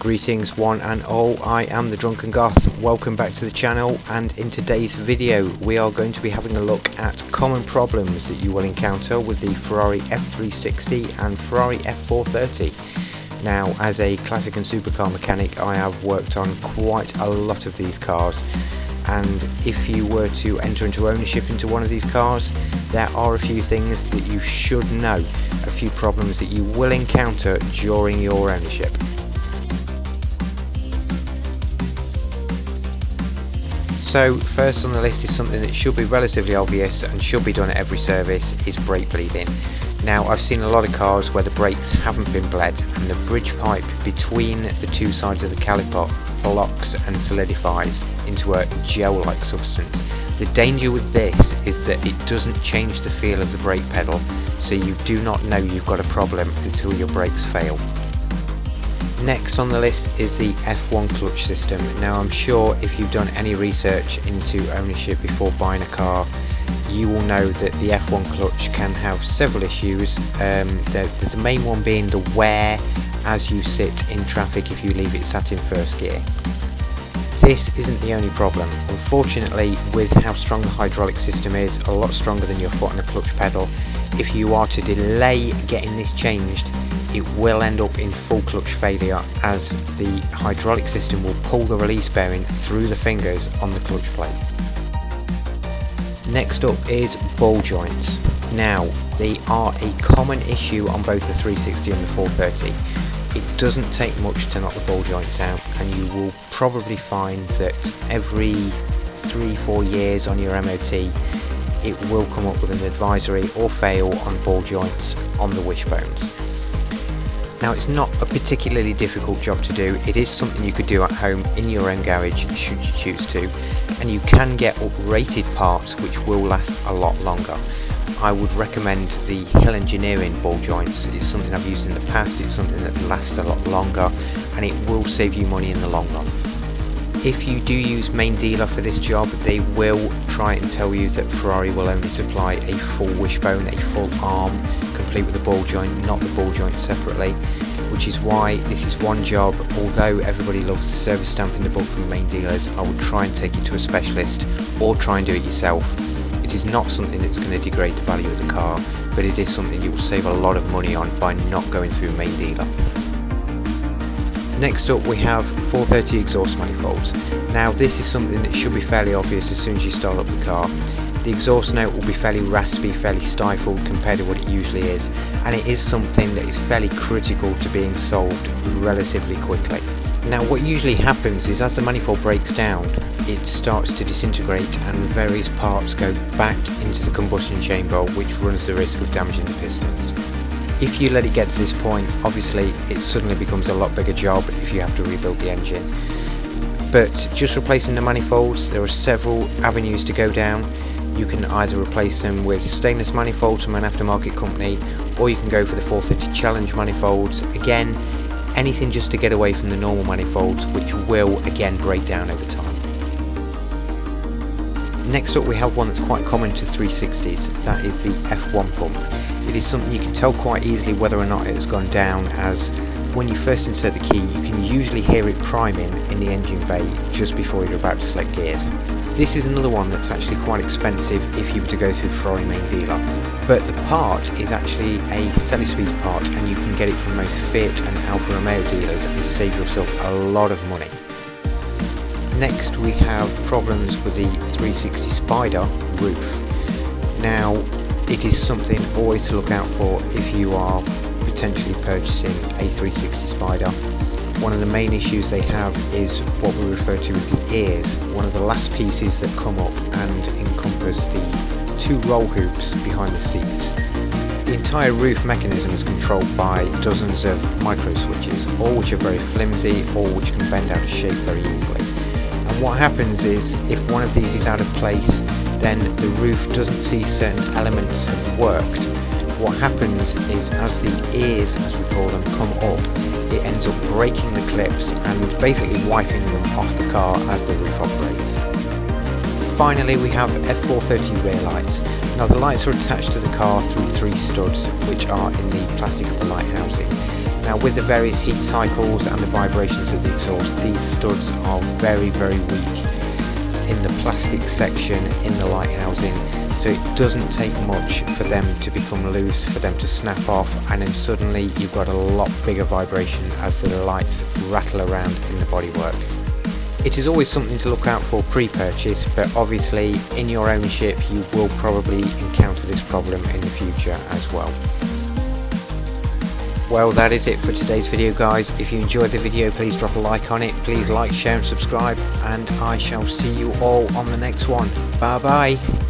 Greetings one and all, I am the Drunken Goth. Welcome back to the channel, and in today's video we are going to be having a look at common problems that you will encounter with the Ferrari F360 and Ferrari F430. Now, as a classic and supercar mechanic, I have worked on quite a lot of these cars, and if you were to enter into ownership into one of these cars, there are a few things that you should know, a few problems that you will encounter during your ownership. So first on the list is something that should be relatively obvious and should be done at every service, is brake bleeding. Now, I've seen a lot of cars where the brakes haven't been bled and the bridge pipe between the two sides of the caliper blocks and solidifies into a gel-like substance. The danger with this is that it doesn't change the feel of the brake pedal, so you do not know you've got a problem until your brakes fail. Next on the list is the F1 clutch system. Now, I'm sure if you've done any research into ownership before buying a car, you will know that the F1 clutch can have several issues, the main one being the wear as you sit in traffic if you leave it sat in first gear. This isn't the only problem. Unfortunately, with how strong the hydraulic system is, a lot stronger than your foot on the clutch pedal, if you are to delay getting this changed, it will end up in full clutch failure, as the hydraulic system will pull the release bearing through the fingers on the clutch plate. Next up is ball joints. Now, they are a common issue on both the 360 and the 430. It doesn't take much to knock the ball joints out, and you will probably find that every 3-4 years on your MOT it will come up with an advisory or fail on ball joints on the wishbones. Now, it's not a particularly difficult job to do. It is something you could do at home in your own garage should you choose to, and you can get up-rated parts which will last a lot longer. I would recommend the Hill Engineering ball joints. It's something I've used in the past, it's something that lasts a lot longer, and it will save you money in the long run. If you do use Main Dealer for this job, they will try and tell you that Ferrari will only supply a full wishbone, a full arm, complete with the ball joint, not the ball joint separately, which is why this is one job. Although everybody loves the service stamp in the book from Main Dealers, I would try and take it to a specialist or try and do it yourself. It is not something that's going to degrade the value of the car, but it is something you will save a lot of money on by not going through Main Dealer. Next up we have 430 exhaust manifolds. Now, this is something that should be fairly obvious as soon as you start up the car. The exhaust note will be fairly raspy, fairly stifled compared to what it usually is, and it is something that is fairly critical to being solved relatively quickly. Now, what usually happens is as the manifold breaks down, it starts to disintegrate and various parts go back into the combustion chamber, which runs the risk of damaging the pistons. If you let it get to this point, obviously it suddenly becomes a lot bigger job if you have to rebuild the engine. But just replacing the manifolds, there are several avenues to go down. You can either replace them with stainless manifolds from an aftermarket company, or you can go for the 430 Challenge manifolds. Again, anything just to get away from the normal manifolds, which will again break down over time. Next up we have one that's quite common to 360s, that is the F1 pump. It is something you can tell quite easily whether or not it has gone down, as when you first insert the key you can usually hear it priming in the engine bay just before you're about to select gears. This is another one that's actually quite expensive if you were to go through Ferrari Main Dealer, but the part is actually a Celespeed part and you can get it from most Fiat and Alfa Romeo dealers and save yourself a lot of money. Next we have problems with the 360 Spider roof. Now, it is something always to look out for if you are potentially purchasing a 360 Spider. One of the main issues they have is what we refer to as the ears, one of the last pieces that come up and encompass the two roll hoops behind the seats. The entire roof mechanism is controlled by dozens of micro switches, all which are very flimsy, all which can bend out of shape very easily. And what happens is, if one of these is out of place, then the roof doesn't see certain elements have worked. What happens is, as the ears, as we call them, come up, it ends up breaking the clips and basically wiping them off the car as the roof operates. Finally, we have F430 rear lights. Now, the lights are attached to the car through 3 studs which are in the plastic of the light housing. Now with the various heat cycles and the vibrations of the exhaust, these studs are very weak in the plastic section in the light housing, so it doesn't take much for them to become loose, for them to snap off, and then suddenly you've got a lot bigger vibration as the lights rattle around in the bodywork. It is always something to look out for pre-purchase, but obviously in your ownership you will probably encounter this problem in the future as well. Well, that is it for today's video, guys. If you enjoyed the video, please drop a like on it. Please like, share and subscribe, and I shall see you all on the next one. Bye bye.